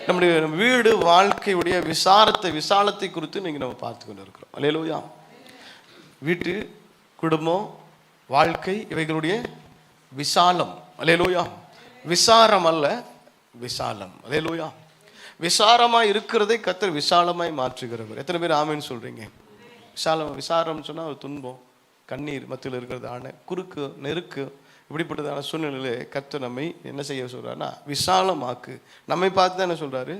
நம்முடைய வீடு வாழ்க்கையுடைய விசாலத்தை குறித்து நீங்கள் நம்ம பார்த்து கொண்டு இருக்கிறோம். அல்லேலூயா. வீட்டு, குடும்பம், வாழ்க்கை இவைகளுடைய விசாலம். அல்லேலூயா. விசாரம் அல்ல, விசாலம். அல்லேலூயா. விசாரமாய் இருக்கிறதை கர்த்தர் விசாலமாய் மாற்றுகிறவர். எத்தனை பேர் ஆமென் சொல்றீங்க? விசாரம் சொன்னால் ஒரு துன்பம், கண்ணீர் மத்தியில் இருக்கிறதான குறுக்கு நெருக்கு, இப்படிப்பட்டதான சூழ்நிலையிலே கர்த்தர் நம்மை என்ன செய்ய சொல்றாருன்னா விசாலமாக்கு. நம்மை பார்த்து தான் என்ன சொல்றாரு?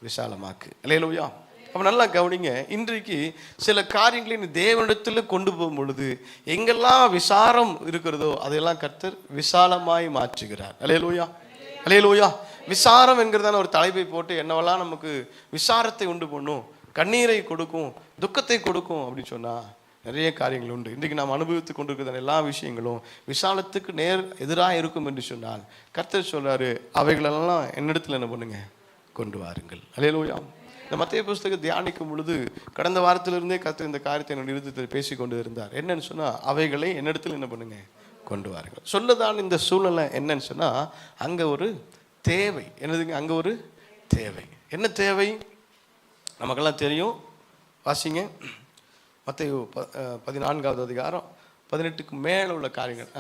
விசாலமாக்கு. அல்லேலூயா. அப்போ நல்லா கவனிங்க. இன்றைக்கு சில காரியங்களை தேவனிடத்தில் கொண்டு போகும் பொழுது எங்கெல்லாம் விசாரம் இருக்கிறதோ அதையெல்லாம் கர்த்தர் விசாலமாய் மாற்றுகிறார். அல்லேலூயா. அல்லேலூயா. விசாரம் என்கிறதான ஒரு தலைப்பை போட்டு என்னவெல்லாம் நமக்கு விசாரத்தை உண்டு பண்ணும், கண்ணீரை கொடுக்கும், துக்கத்தை கொடுக்கும் அப்படின்னு சொன்னா நிறைய காரியங்கள் உண்டு. இன்றைக்கு நாம் அனுபவித்து கொண்டிருக்கிற எல்லா விஷயங்களும் விசாலத்துக்கு நேர் எதிராக இருக்கும் என்று சொன்னால் கர்த்தர் சொல்றாரு, அவைகளெல்லாம் என்னிடத்தில் என்ன பண்ணுங்க, கொண்டு வாருங்கள். அல்லேலூயா. இந்த மத்தேயு புஸ்தகம் தியானிக்கும் பொழுது கடந்த வாரத்திலிருந்தே கர்த்தர் இந்த காரியத்தை என்னுடைய இருதயத்தில் பேசி கொண்டு இருந்தார். என்னன்னு சொன்னா அவைகளை என்னிடத்தில் என்ன பண்ணுங்க, கொண்டு வாருங்கள். சொல்லதான் இந்த சூழ்நிலை என்னன்னு சொன்னா அங்க ஒரு தேவை. என்னதுங்க? அங்க ஒரு தேவை. என்ன தேவை? நமக்கெல்லாம் தெரியும். வாசிங்க மத்தேயு 14வது அதிகாரம் 18க்கு மேல உள்ள காரியங்கள்.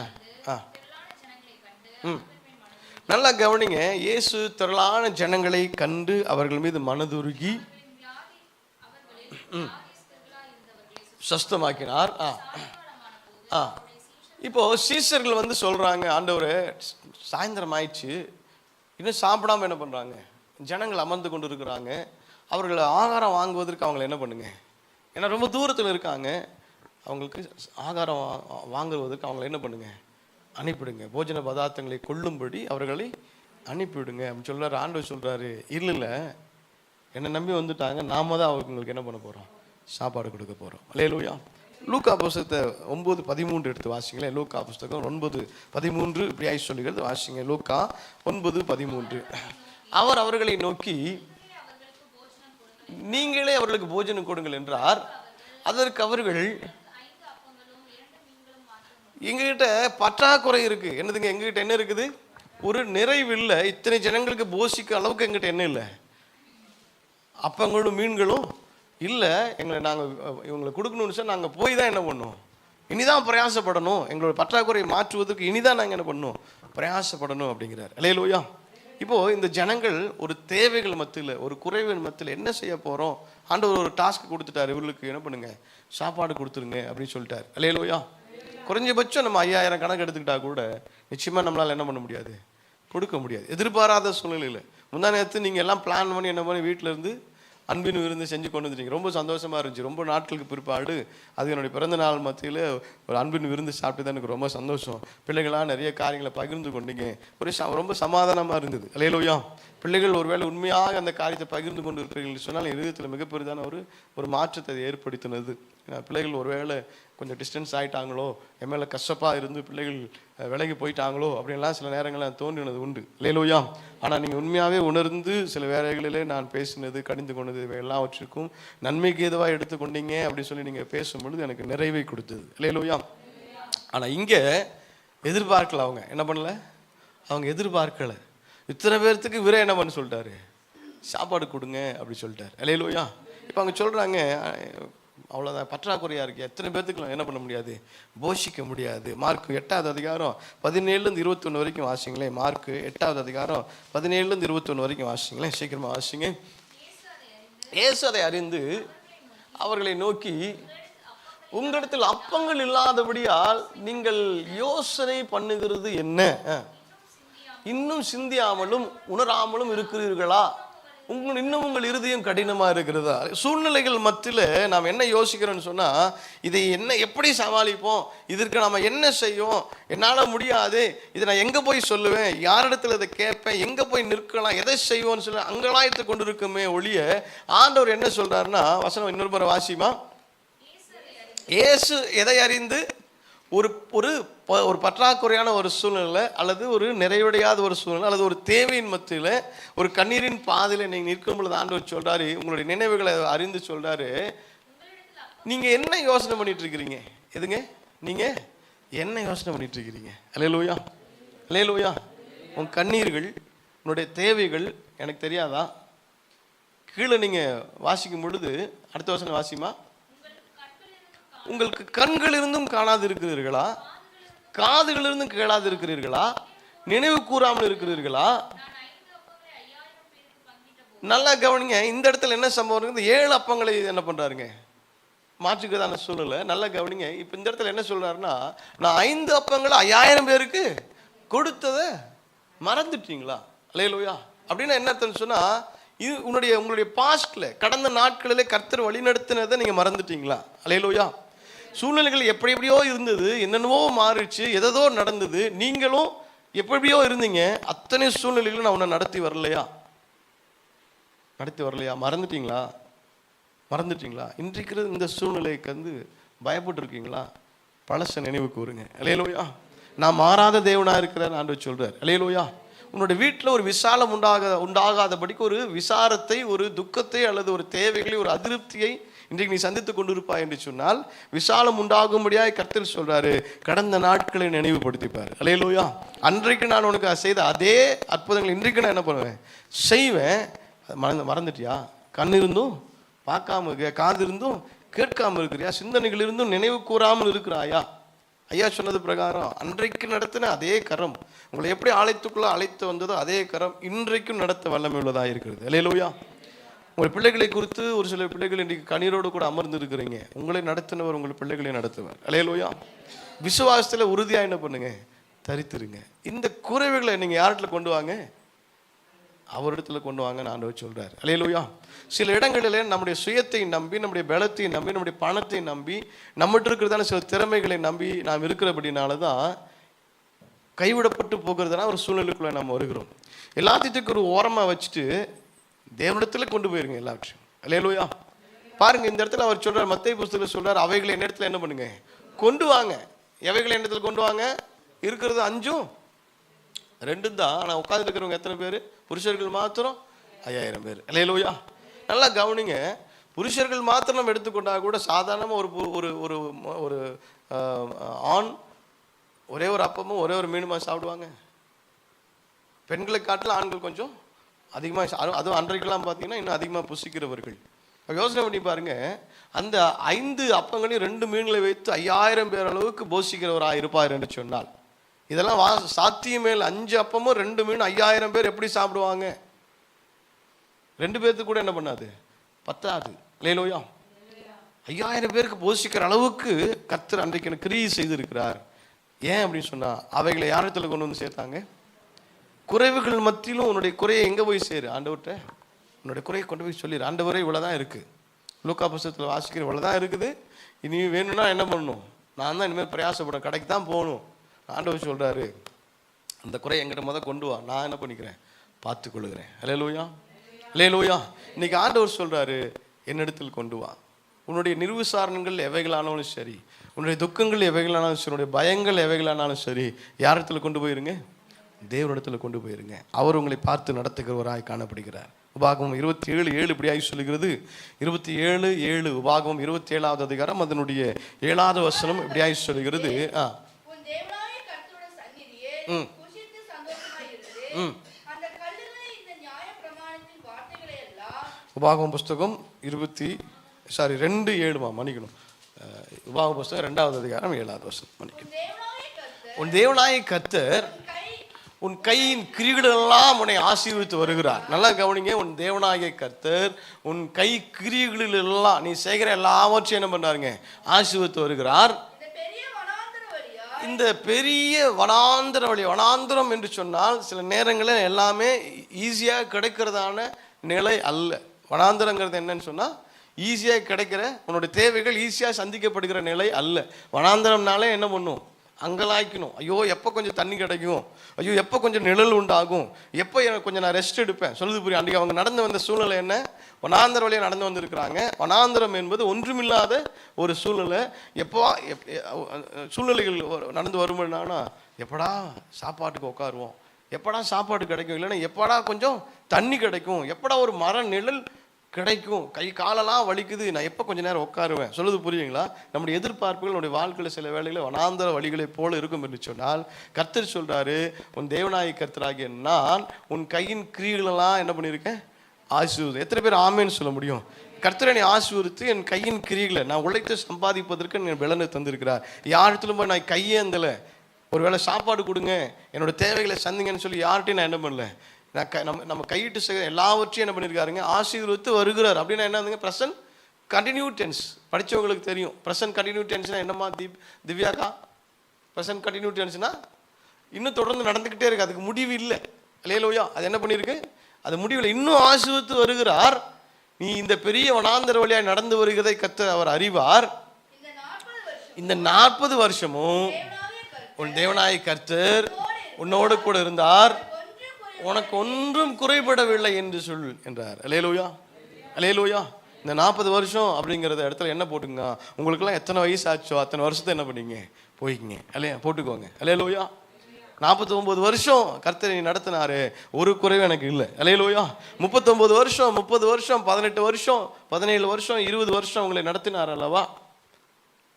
நல்லா கவனிங்க. இயேசு திரளான ஜனங்களை கண்டு அவர்கள் மீது மனதுருகி சுஸ்தமாக்கினார். இப்போ சீசர்கள் வந்து சொல்றாங்க, ஆண்டவரே சாயந்தரம் ஆயிடுச்சு, இன்னும் சாப்பிடாம என்ன பண்றாங்க, ஜனங்கள் அமர்ந்து கொண்டு இருக்கிறாங்க, அவர்கள் ஆகாரம் வாங்குவதற்கு அவங்களை என்ன பண்ணுங்க, ஏன்னா ரொம்ப தூரத்தில் இருக்காங்க, அவங்களுக்கு ஆகாரம் வாங்குவதற்கு அவங்களை என்ன பண்ணுங்க, அனுப்பிவிடுங்க, போஜன பதார்த்தங்களை கொள்ளும்படி அவர்களை அனுப்பிவிடுங்க அப்படின்னு சொல்றாரு. ஆண்டவர் சொல்றாரு, இல்லை என்னை நம்பி வந்துட்டாங்க, நாம தான் அவங்களுக்கு என்ன பண்ண போறோம், சாப்பாடு கொடுக்க போறோம். அல்லேலூயா. லூக்கா புஸ்தகத்தை 9:13 எடுத்து வாசிங்களேன். லூக்கா புஸ்தகம் 9:13 இப்படி ஆகி சொல்லுகிறது. வாசிங்க. லூக்கா 9:13. அவர் அவர்களை நோக்கி, நீங்களே அவர்களுக்கு போஜனம் கொடுங்கள் என்றார். அதற்கு அவர்கள், எங்ககிட்ட பற்றாக்குறை இருக்கு. என்னதுங்க? எங்ககிட்ட என்ன இருக்குது? ஒரு நிறைவு இல்லை. இத்தனை ஜனங்களுக்கு போஷிக்க அளவுக்கு எங்கிட்ட என்ன இல்லை, அப்பங்களும் மீன்களும் இல்லை. இவங்களை கொடுக்கணும்னு சார் நாங்கள் போய் தான் என்ன பண்ணோம், இனிதான் பிரயாசப்படணும், எங்களோட பற்றாக்குறையை மாற்றுவதற்கு இனிதான் நாங்கள் என்ன பண்ணணும், பிரயாசப்படணும் அப்படிங்கிறார். அல்லேலூயா. இப்போ இந்த ஜனங்கள் ஒரு தேவைகள் மத்தியில், ஒரு குறைவின் மத்தியில் என்ன செய்ய போறோம், ஆண்டவர் ஒரு டாஸ்க் கொடுத்துட்டாரு, இவர்களுக்கு என்ன பண்ணுங்க, சாப்பாடு கொடுத்துருங்க அப்படின்னு சொல்லிட்டார். அல்லேலூயா. குறைஞ்சபட்சம் நம்ம 5000 கணக்கு எடுத்துக்கிட்டா கூட நிச்சயமா நம்மளால என்ன பண்ண முடியாது, கொடுக்க முடியாது. எதிர்பாராத சூழ்நிலையில் முந்தா நேரத்து நீங்க எல்லாம் பிளான் பண்ணி என்ன பண்ணி வீட்டில இருந்து அன்பின் விருந்து செஞ்சு கொண்டு வந்துட்டீங்க. ரொம்ப சந்தோஷமா இருந்துச்சு. ரொம்ப நாட்களுக்கு பிற்பாடு அது என்னுடைய பிறந்த நாள் மத்தியில் ஒரு அன்பின் விருந்து சாப்பிட்டு தான் எனக்கு ரொம்ப சந்தோஷம். பிள்ளைகளாக நிறைய காரியங்களை பகிர்ந்து கொண்டீங்க. ரொம்ப சமாதானமாக இருந்தது. அல்லேலூயா. பிள்ளைகள் ஒருவேளை உண்மையாக அந்த காரியத்தை பகிர்ந்து கொண்டு இருக்கிறீர்கள் சொன்னால் இருதயத்தில் மிகப்பெரிதான ஒரு மாற்றத்தை ஏற்படுத்தினது. பிள்ளைகள் ஒருவேளை கொஞ்சம் டிஸ்டன்ஸ் ஆகிட்டாங்களோ, என் மேலே கஷ்டப்பாக இருந்து பிள்ளைகள் விலகி போயிட்டாங்களோ அப்படின்லாம் சில நேரங்களில் தோன்றினது உண்டு. அல்லேலூயா. ஆனால் நீங்கள் உண்மையாகவே உணர்ந்து சில வேலைகளிலே நான் பேசினது, கடிந்து கொண்டது, எல்லாவற்றிற்கும் நன்மைக்கு ஏதுவாக எடுத்துக்கொண்டீங்க அப்படின்னு சொல்லி நீங்கள் பேசும்பொழுது எனக்கு நிறைவை கொடுத்தது. அல்லேலூயா. ஆனால் இங்கே எதிர்பார்க்கல, அவங்க என்ன பண்ணல, அவங்க எதிர்பார்க்கலை. இத்தனை பேர்த்துக்கு இவரே என்ன பண்ண சொல்லிட்டாரு, சாப்பாடு கொடுங்க அப்படி சொல்லிட்டாரு. அல்லேலூயா. இப்போ அவங்க சொல்கிறாங்க, அவ்வளோதான் பற்றாக்குறையாக இருக்குது, எத்தனை பேர்த்துக்கு என்ன பண்ண முடியாது, போஷிக்க முடியாது. மார்க் 8வது அதிகாரம் 17லேருந்து 21 வரைக்கும் வாசிங்களேன். மார்க் 8வது அதிகாரம் 17லேருந்து 21 வரைக்கும் வாசிங்களேன். சீக்கிரமாக வாசிங்க. இயேசு அதை அறிந்து அவர்களை நோக்கி, உங்களிடத்தில் அப்பங்கள் இல்லாதபடியால் நீங்கள் யோசனை பண்ணுகிறது என்ன, இன்னும் சிந்தியாமலும் உணராமலும் இருக்கிறீர்களா, இன்னும் உங்கள் இருதயம் கடினமாக இருக்கிறதா? சூழ்நிலைகள் மத்தியில் நாம் என்ன யோசிக்கிறோன்னு சொன்னால், இதை எப்படி சமாளிப்போம், இதற்கு நாம் என்ன செய்வோம், என்னால் முடியாது, இதை நான் எங்கே போய் சொல்லுவேன், யாரிடத்தில் இதை கேட்பேன், எங்கே போய் நிற்கலாம், எதை செய்வோன்னு சொல்ல அங்கலாய்த்து கொண்டு இருக்குமே ஒழிய, ஆண்டவர் என்ன சொல்கிறாருன்னா, வசனம் இன்னொரு முறை வாசிமா. இயேசு எதை அறிந்து, ஒரு பற்றாக்குறையான ஒரு சூழ்நிலை அல்லது ஒரு நிறைவடையாத ஒரு சூழ்நிலை அல்லது ஒரு தேவையின் மத்தியில் ஒரு கண்ணீரின் பாதையில் நீங்கள் நிற்கும் பொழுது ஆண்டவர் சொல்றாரு, உங்களுடைய நினைவுகளை அறிந்து சொல்றாரு, நீங்க என்ன யோசனை பண்ணிட்டு இருக்கிறீங்க, எதுங்க நீங்க என்ன யோசனை பண்ணிட்டு இருக்கிறீங்க? அல்லேலூயா. அல்லேலூயா. உன் கண்ணீர்கள், உன்னுடைய தேவைகள் எனக்கு தெரியாதா? கீழே நீங்கள் வாசிக்கும் பொழுது அடுத்த வசனம் வாசிமா, உங்களுக்கு கண்கள் இருந்தும் காணாது இருக்கிறீர்களா, காதுகள் இருந்தும் கேளாது இருக்கிறீர்களா, நினைவு கூறாமல் இருக்கிறீர்களா. நல்லா கவனிங்க, இந்த இடத்துல என்ன சம்பவம் இருக்குது? 7 அப்பங்களை என்ன பண்றாருங்க, மாற்றுக்கிறதான சூழ்நிலை. நல்லா கவனிங்க. இப்போ இந்த இடத்துல என்ன சொல்றாருன்னா, நான் 5 அப்பங்களை 5000 பேருக்கு கொடுத்ததை மறந்துட்டீங்களா? அல்லேலூயா. அப்படின்னா என்ன அர்த்தம்னு சொன்னா, இது உங்களுடைய பாஸ்ட்ல, கடந்த நாட்களிலே கர்த்தர் வழி நடத்தினதை நீங்க மறந்துட்டீங்களா? அல்லேலூயா. சூழ்நிலைகள் எப்படி எப்படியோ இருந்தது, என்னென்னவோ மாறிச்சு, எதோ நடந்தது, நீங்களும் எப்படியோ இருந்தீங்க. அத்தனை சூழ்நிலைகளும் நான் உன்னை நடத்தி வரலையா? மறந்துட்டீங்களா? இன்றைக்கு இந்த சூழ்நிலைக்கு பயப்பட்டு இருக்கீங்களா? பழச நினைவு கூறுங்க. அல்லேலூயா. நான் மாறாத தேவனா இருக்கிறேன் ஆண்டவர் சொல்றார். அல்லேலூயா. உன்னுடைய வீட்டில் ஒரு விசாலம் உண்டாகாதபடிக்கு ஒரு விசாரத்தை, ஒரு துக்கத்தை, அல்லது ஒரு தேவைகளை, ஒரு அதிருப்தியை இன்றைக்கு நீ சந்தித்து கொண்டிருப்பாய் என்று சொன்னால், விசாலம் உண்டாகும்படியாய் கர்த்தர் சொல்றாரு, கடந்த நாட்களை நினைவுபடுத்திப்பார். அல்லேலூயா. அன்றைக்கு நான் உனக்கு செய்த அதே அற்புதங்கள் இன்றைக்கு நான் என்ன பண்ணுவேன், செய்வேன். மறந்துட்டியா? கண் இருந்தும் பார்க்காம இருக்க, காது இருந்தும் கேட்காம இருக்கிறியா, சிந்தனைகள் இருந்தும் நினைவு கூறாமல் இருக்கிறாயா? ஐயா சொன்னது பிரகாரம் அன்றைக்கு நடத்தின அதே கரம், உங்களை எப்படி ஆலயத்துக்குள்ள அழைத்து வந்ததோ அதே கரம் இன்றைக்கும் நடத்த வல்லமை உள்ளதாக இருக்கிறது. அல்லேலூயா. உங்கள் பிள்ளைகளை குறித்து ஒரு சில பிள்ளைகள் இன்றைக்கு கண்ணீரோடு கூட அமர்ந்து இருக்கிறீங்க. உங்களை நடத்தினவர் உங்கள் பிள்ளைகளை நடத்துவார். அல்லேலூயா. விசுவாசத்தில் உறுதியாக என்ன பண்ணுங்க, தரித்திருங்க. இந்த குறைவுகளை நீங்கள் யார்கிட்ட கொண்டு வாங்க, அவரிடத்துல கொண்டு வாங்க ஆண்டவர் சொல்றார். அல்லேலூயா. சில இடங்களிலே நம்முடைய சுயத்தை நம்பி, நம்முடைய பலத்தை நம்பி, நம்முடைய பணத்தை நம்பி, நம்மகிட்ட இருக்கிறதான சில திறமைகளை நம்பி நாம் இருக்கிறபடினால தான் கைவிடப்பட்டு போகிறதுனா ஒரு சூழ்நிலைக்குள்ள நம்ம வருகிறோம். எல்லாத்தையும் ஒரு ஓரமாக வச்சுட்டு தேவனிடத்துல கொண்டு போயிருங்க எல்லாவற்றையும். அல்லேலூயா. பாருங்க, இந்த இடத்துல அவர் சொல்றார், மத்தேயு புஸ்தகத்தில் சொல்றார், அவைகளை என்ன இடத்துல என்ன பண்ணுங்க, கொண்டு வாங்க. எவைகளை என்ன இடத்துல கொண்டு வாங்க? இருக்கிறது 5 2 தான். ஆனால் உட்கார்ந்து இருக்கிறவங்க எத்தனை பேர்? புருஷர்கள் மாத்திரம் 5000 பேர். அல்லேலூயா. நல்லா கவனிங்க. புருஷர்கள் மாத்திரம் நம்ம எடுத்துக்கொண்டா கூட சாதாரணமாக ஒரு ஒரு ஒரு ஆண் ஒரே ஒரு அப்பமும் ஒரே ஒரு மீனுமா சாப்பிடுவாங்க. பெண்களை காட்டில் ஆண்கள் கொஞ்சம் அதிகமாக, அதுவும் அன்றைக்கெல்லாம் பார்த்தீங்கன்னா இன்னும் அதிகமாக புசிக்கிறவர்கள். யோசனை பண்ணி பாருங்க, அந்த 5 அப்பங்களையும் 2 மீன்களை வைத்து 5000 பேர் அளவுக்கு போஷிக்கிறவராக இருப்பார் என்று சொன்னால், இதெல்லாம் சாத்தியமே இல்லை. 5 அப்பமும் 2 மீன் 5000 பேர் எப்படி சாப்பிடுவாங்க? 2 பேர்த்துக்கு கூட என்ன பண்ணாது, பத்தாது. அல்லேலூயா. 5000 பேருக்கு போஷிக்கிற அளவுக்கு கர்த்தர் அன்றைக்கு எனக்கு கிரியை செய்திருக்கிறார். ஏன் அப்படின்னு சொன்னா, அவைகளை யாரத்துல கொண்டு வந்து சேர்த்தாங்க? குறைவுகள் மத்தியிலும் உன்னுடைய குறையை எங்க போய் சேரு, ஆண்டவர்கிட்ட உன்னுடைய குறையை கொண்டு போய் சொல்லிடு. ஆண்டவரே இவ்வளவுதான் இருக்கு, லூக்கா புஸ்தகத்தில் வாசிக்கிற இவ்வளவுதான் இருக்குது, இனி வேணும்னா என்ன பண்ணணும், நான் தான் இனிமேல் பிரயாசப்படும், கடைக்கு தான் போகணும். ஆண்டவர் சொல்றாரு, அந்த குறையை எங்கிட்ட கொண்டு வா, நான் என்ன பண்ணிக்கிறேன், பார்த்து கொள்ளுகிறேன். அல்லேலூயா. அல்லேலூயா. இன்னைக்கு ஆண்டவர் சொல்றாரு, என்னிடத்தில் கொண்டு வா. உன்னுடைய நிர்விசாரணங்கள் எவைகளானாலும் சரி, உன்னுடைய துக்கங்கள் எவைகளானாலும் சரி, உன்னுடைய பயங்கள் எவைகளானாலும் சரி, யாரிடத்துல கொண்டு போயிருங்க, தேவனிடத்தில் கொண்டு போயிருங்க. அவர் உங்களை பார்த்து நடத்துகிறவராய் காணப்படுகிறார். உபாகமம் 27:7 இப்படியாய் சொல்லுகிறது. 27:7 உபாகமம் 27வது அதிகாரம் அதனுடைய 7வது வசனம் இப்படியாய் சொல்லுகிறது. உபாகமம் புஸ்தகம் 2:7 மன்னிக்கணும். உபாகம புஸ்தகம் 2வது அதிகாரம் 7வது வசனம் மன்னிக்கணும். உன் தேவனாகிய கர்த்தர் உன் கையின் கிரிகளெல்லாம் உன்னை ஆசீர்வதித்து வருகிறார். நல்லா கவனிங்க. உன் தேவனாகிய கர்த்தர் உன் கை கிரிகளிலெல்லாம் நீ செய்கிற எல்லாவற்றையும் என்ன பண்றாருங்க, ஆசீர்வதித்து வருகிறார். இந்த பெரிய வனாந்தர வழி, வனாந்தரம் என்று சொன்னால் சில நேரங்களில் எல்லாமே ஈஸியாக கிடைக்கிறதான நிலை அல்ல. வனாந்தரங்கிறது என்னன்னு சொன்னா, ஈஸியாக கிடைக்கிற உன்னுடைய தேவைகள் ஈஸியாக சந்திக்கப்படுகிற நிலை அல்ல. வனாந்தரம்னாலே என்ன பண்ணும், அங்கலாய்க்கணும். ஐயோ எப்போ கொஞ்சம் தண்ணி கிடைக்கும், ஐயோ எப்போ கொஞ்சம் நிழல் உண்டாகும், எப்போ எனக்கு கொஞ்சம் நான் ரெஸ்ட் எடுப்பேன். சொல்லுது புரியும். அன்றைக்கி அவங்க நடந்து வந்த சூழ்நிலை என்ன, வனாந்தர வழியாக நடந்து வந்திருக்கிறாங்க. வனாந்தரம் என்பது ஒன்றுமில்லாத ஒரு சூழ்நிலை. எப்போ சூழ்நிலைகள் நடந்து வரும்போதுனா, எப்படா சாப்பாட்டுக்கு உட்காருவோம், எப்படா சாப்பாடு கிடைக்கும், இல்லைன்னா எப்படா கொஞ்சம் தண்ணி கிடைக்கும், எப்படா ஒரு மர நிழல் கிடைக்கும், கை காலெல்லாம் வலிக்குது, நான் எப்போ கொஞ்சம் நேரம் உட்காருவேன். சொல்லுது புரியுங்களா? நம்முடைய எதிர்பார்ப்புகள் நம்முடைய வாழ்க்கையில் சில வேளைகளில் வனாந்தர வழிகளை போல இருக்கும் என்று சொன்னால், கர்த்தர் சொல்றாரு, உன் தேவனாகிய கர்த்தராகிய நான் உன் கையின் கிரியைகளெல்லாம் என்ன பண்ணியிருக்கேன், ஆசீர்வதி. எத்தனை பேர் ஆமேன்னு சொல்ல முடியும்? கர்த்தர் என்னை ஆசீர்வதித்து என் கையின் கிரிகளை நான் உழைத்து சம்பாதிப்பதற்கு என் பலனை தந்திருக்கிறார். யார்கிட்டலும் போய் நான் கையேந்தலை. ஒரு வேளை சாப்பாடு கொடுங்க, என்னோட தேவைகளை சந்திங்கன்னு சொல்லி யார்கிட்டையும் நான் என்ன பண்ணல. நம்ம கையிட்டு செய்கிற எல்லாவற்றையும் என்ன பண்ணியிருக்காருங்க, ஆசீர்வதித்து வருகிறார். அப்படின்னா என்னதுங்க? Present continue tense. படித்தவங்களுக்கு தெரியும் ப்ரெசன்ட் கண்டினியூ டென்ஸ்னா என்னம்மா திவ்யாக்கா? ப்ரெசன்ட் கண்டினியூ டென்ஸ்னா இன்னும் தொடர்ந்து நடந்துக்கிட்டே இருக்கு, அதுக்கு முடிவு இல்லை. அல்லேலூயா. அது என்ன பண்ணியிருக்கு? அது முடிவில் இன்னும் ஆசீர்வதித்து வருகிறார். நீ இந்த பெரிய வனாந்தர வழியாய் நடந்து வருகிறதை கர்த்தர் அவர் அறிவார். இந்த 40 வருஷமும் உன் தேவனாய் கர்த்தர் உன்னோடு கூட இருந்தார், உனக்கு ஒன்றும் குறைபடவில்லை என்று சொல் என்றார். அல்லேலூயா, அல்லேலூயா. இந்த 40 வருஷம் அப்படிங்கிறத இடத்துல என்ன போட்டுங்க, உங்களுக்கெல்லாம் எத்தனை வயசு ஆச்சோ அத்தனை வருஷத்தை என்ன பண்ணீங்க, போய்க்குங்க. அல்லையா, போட்டுக்கோங்க. அல்லேலூயா. 49 வருஷம் கர்த்தரை நடத்தினாரு, ஒரு குறைவு எனக்கு இல்லை. அல்லேலூயா. 39 வருஷம், 30 வருஷம், 18 வருஷம், 17 வருஷம், 20 வருஷம் உங்களை நடத்தினார் அல்லவா?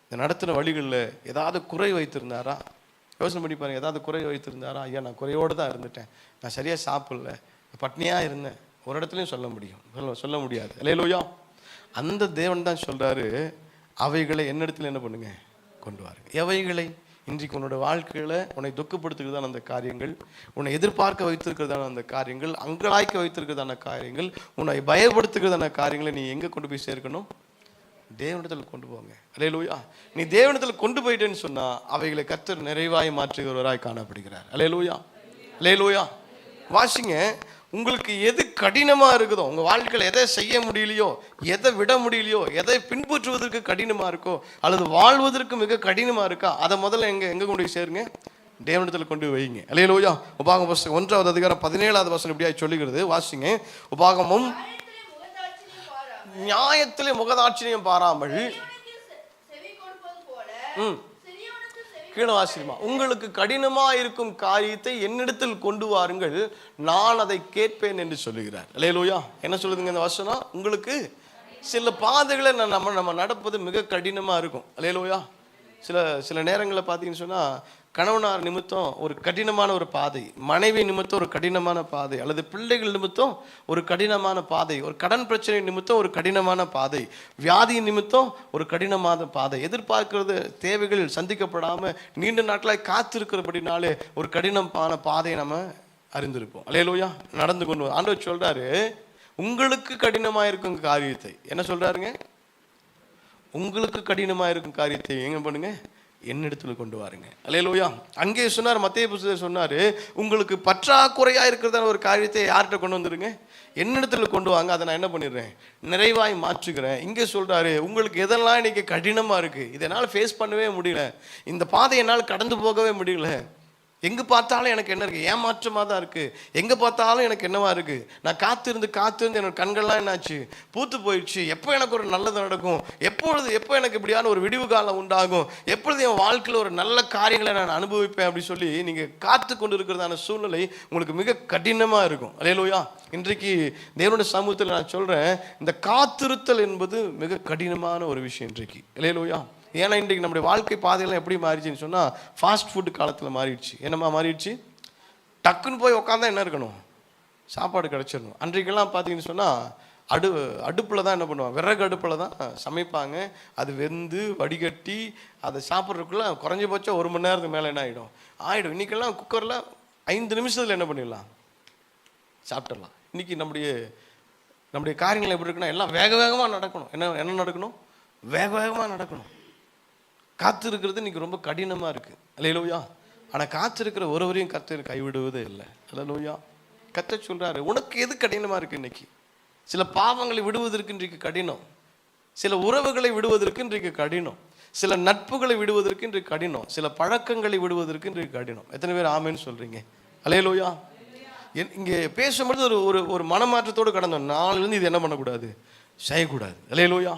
இந்த நடத்தின வழிகளில் ஏதாவது குறை வைத்திருந்தாரா? யோசனை பண்ணி பாருங்க. ஏதாவது குறை வைத்திருந்தாரா? ஐயா நான் குறையோடு தான் இருந்துட்டேன், நான் சரியாக சாப்பிடல, பட்னியாக இருந்தேன், ஒரு இடத்துலையும் சொல்ல முடியும்? சொல்ல முடியாது. அல்லேலூயா. அந்த தேவன் தான் சொல்கிறாரு, அவைகளை என்னிடத்தில் என்ன பண்ணுங்க, கொண்டு வாருங்க. எவைகளை? இன்றைக்கு உன்னோட வாழ்க்கையில் உன்னை துக்கப்படுத்துகிறதான அந்த காரியங்கள், உன்னை எதிர்பார்க்க வைத்திருக்கிறதான அந்த காரியங்கள், அங்கலாய்க்க வைத்திருக்கிறதான காரியங்கள், உன்னை பயப்படுத்துகிறதான காரியங்களை நீ எங்கே கொண்டு போய் சேர்க்கணும்? தேவனிடத்தில் கொண்டு போங்க. அல்லேலூயா. நீ தேவனிடத்தில் கொண்டு போயிட்டேன்னு சொன்னால் அவைகளை கர்த்தர் நிறைவாய் மாற்றுகிறவராய் காணப்படுகிறார். அல்லேலூயா, அல்லேலூயா. வாசிங்க. உங்களுக்கு எது கடினமாக இருக்குதோ, உங்கள் வாழ்க்கையில் எதை செய்ய முடியலையோ, எதை விட முடியலையோ, எதை பின்பற்றுவதற்கு கடினமாக இருக்கோ, அல்லது வாழ்வதற்கு மிக கடினமாக இருக்கா, அதை முதல்ல எங்கே கொண்டு போய் சேருங்க? தேவனிடத்தில் கொண்டு வைங்க. அல்லேலூயா. உபாகமம் 1ஆம் அதிகாரம் 17ஆவது வசனம் இப்படியா சொல்லுகிறது. வாசிங்க. உபாகமம், நியாயத்திலே முகதாட்சியம் பாராமல், கீழே வாசிமா, உங்களுக்கு கடினமா இருக்கும் காரியத்தை என்னிடத்தில் கொண்டு வாருங்கள், நான் அதை கேட்பேன் என்று சொல்லுகிறார். அல்லேலூயா. என்ன சொல்லுதுங்க இந்த வசனம்? உங்களுக்கு சில பாதைகளை நம்ம நடப்பது மிக கடினமா இருக்கும். அல்லேலூயா. சில நேரங்களில் பார்த்தீங்கன்னு சொன்னால், கணவனார் நிமித்தம் ஒரு கடினமான ஒரு பாதை, மனைவி நிமித்தம் ஒரு கடினமான பாதை, அல்லது பிள்ளைகள் நிமித்தம் ஒரு கடினமான பாதை, ஒரு கடன் பிரச்சனை நிமித்தம் ஒரு கடினமான பாதை, வியாதி நிமித்தம் ஒரு கடினமான பாதை, எதிர்பார்க்கிறது தேவைகள் சந்திக்கப்படாமல் நீண்ட நாட்களாக காத்திருக்கிறபடினாலே ஒரு கடினமான பாதையை நம்ம அறிந்திருப்போம். அல்லேலூயா. நடந்து கொண்டு ஆண்டவர் சொல்றாரு, உங்களுக்கு கடினமாக இருக்கும் காரியத்தை என்ன சொல்றாருங்க? உங்களுக்கு கடினமாக இருக்கும் காரியத்தை எங்க பண்ணுங்க? என்னிடத்துல கொண்டு வாருங்க. அல்லேலூயா. அங்கே சொன்னார், மத்தேயு புத்தகத்தில் சொன்னார், உங்களுக்கு பற்றாக்குறையா இருக்கிறதான ஒரு காரியத்தை யார்கிட்ட கொண்டு வந்துருங்க? என்னிடத்துல கொண்டு வாங்க, அதை நான் என்ன பண்ணிடுறேன்? நிறைவாய் மாற்றுகிறேன். இங்கே சொல்றாரு, உங்களுக்கு எதெல்லாம் இன்னைக்கு கடினமா இருக்கு, இதனால் ஃபேஸ் பண்ணவே முடியல, இந்த பாதை என்னால் கடந்து போகவே முடியல, எங்கே பார்த்தாலும் எனக்கு என்ன இருக்குது? ஏமாற்றமாக தான் இருக்குது. எங்கே பார்த்தாலும் எனக்கு என்னவா இருக்குது? நான் காத்திருந்து என்னோட கண்கள்லாம் என்னாச்சு? பூத்து போயிடுச்சு. எப்போ எனக்கு ஒரு நல்லது நடக்கும்? எப்போ எனக்கு இப்படியான ஒரு விடிவு காலம் உண்டாகும்? எப்பொழுது என் வாழ்க்கையில் ஒரு நல்ல காரியங்களை நான் அனுபவிப்பேன் அப்படி சொல்லி நீங்கள் காத்து கொண்டு இருக்கிறதான சூழ்நிலை உங்களுக்கு மிக கடினமாக இருக்கும். அல்லேலூயா. இன்றைக்கு தேவனுடைய சமூகத்தில் நான் சொல்கிறேன், இந்த காத்திருத்தல் என்பது மிக கடினமான ஒரு விஷயம் இன்றைக்கு. அல்லேலூயா. ஏன்னா இன்றைக்கு நம்முடைய வாழ்க்கை பாதையெல்லாம் எப்படி மாறிடுச்சுன்னு சொன்னால், ஃபாஸ்ட் ஃபுட்டு காலத்தில் மாறிடுச்சு. என்னம்மா மாறிடுச்சு? டக்குன்னு போய் உட்காந்தா என்ன இருக்கணும்? சாப்பாடு கிடச்சிடணும். அன்றைக்கெல்லாம் பார்த்தீங்கன்னு சொன்னால் அடுப்பில் தான் என்ன பண்ணுவாங்க, விறகு அடுப்பில் தான் சமைப்பாங்க. அது வெந்து வடிகட்டி அதை சாப்பிட்றதுக்குள்ளே குறைஞ்சபட்சம் 1 மணி நேரத்துக்கு மேலே என்ன ஆகிடும். இன்றைக்கெல்லாம் குக்கரில் 5 நிமிஷத்தில் என்ன பண்ணிடலாம், சாப்பிட்றலாம். இன்றைக்கி நம்முடைய காரியங்கள் எப்படி இருக்குன்னா, எல்லாம் வேகமாக நடக்கணும். என்ன நடக்கணும்? வேகமாக நடக்கணும். காத்திருக்கிறது இன்னைக்கு ரொம்ப கடினமாக இருக்குது. அல்லேலூயா. ஆனால் காத்திருக்கிற ஒருவரையும் கர்த்தர் கைவிடுவதே இல்லை. அல்லேலூயா. கர்த்தர் சொல்கிறாரு, உனக்கு எது கடினமாக இருக்குது இன்னைக்கு? சில பாவங்களை விடுவதற்கு இன்றைக்கு கடினம், சில உறவுகளை விடுவதற்கு இன்றைக்கு கடினம், சில நட்புகளை விடுவதற்கு இன்றைக்கு கடினம், சில பழக்கங்களை விடுவதற்கு இன்றைக்கு கடினம். எத்தனை பேர் ஆமேன்னு சொல்கிறீங்க? அல்லேலூயா. இங்கே பேசும்பொழுது ஒரு மனமாற்றத்தோடு கடந்தோம். நாளிலிருந்து இது என்ன பண்ணக்கூடாது, செய்யக்கூடாது. அல்லேலூயா.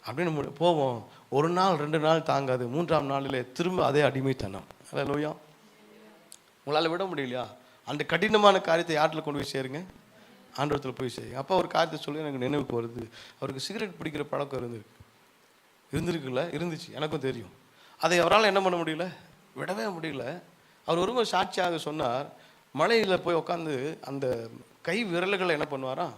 அப்படின்னு போவோம். 1 நாள் 2 நாள் தாங்காது, 3ஆம் நாளிலே திரும்ப அதே அடிமைத்தனம். அல்லேலூயா. உங்களால் விட முடியலையா? அந்த கடினமான காரியத்தை யார்கிட்ட கொண்டு போய் சேருங்க? ஆண்டவரத்தில் போய் சேருங்க. அப்போ ஒரு காரியத்தை சொல்லி எனக்கு நினைவுக்கு வருது. அவருக்கு சிகரெட் பிடிக்கிற பழக்கம் இருந்துச்சு, எனக்கும் தெரியும். அதை அவரால் என்ன பண்ண முடியல, விடவே முடியல. அவர் ஒருமுறை சாட்சியாக சொன்னார், மலையில் போய் உட்காந்து அந்த கை விரல்களை என்ன பண்ணுவாரா,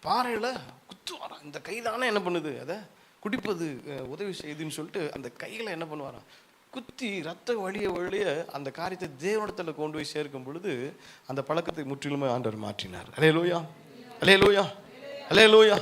பாறையில் குத்து வரான். இந்த கை தானே என்ன பண்ணுது, அதை குடிப்பது உதவி செய்யுதுன்னு சொல்லிட்டு அந்த கையில் என்ன பண்ணுவாராம், குத்தி ரத்த வழிய அந்த காரியத்தை தேவனிடத்தில் கொண்டு போய் சேர்க்கும் பொழுது அந்த பழக்கத்தை முற்றிலுமே ஆண்டவர் மாற்றினார். அல்லேலூயா, அல்லேலூயா, அல்லேலூயா.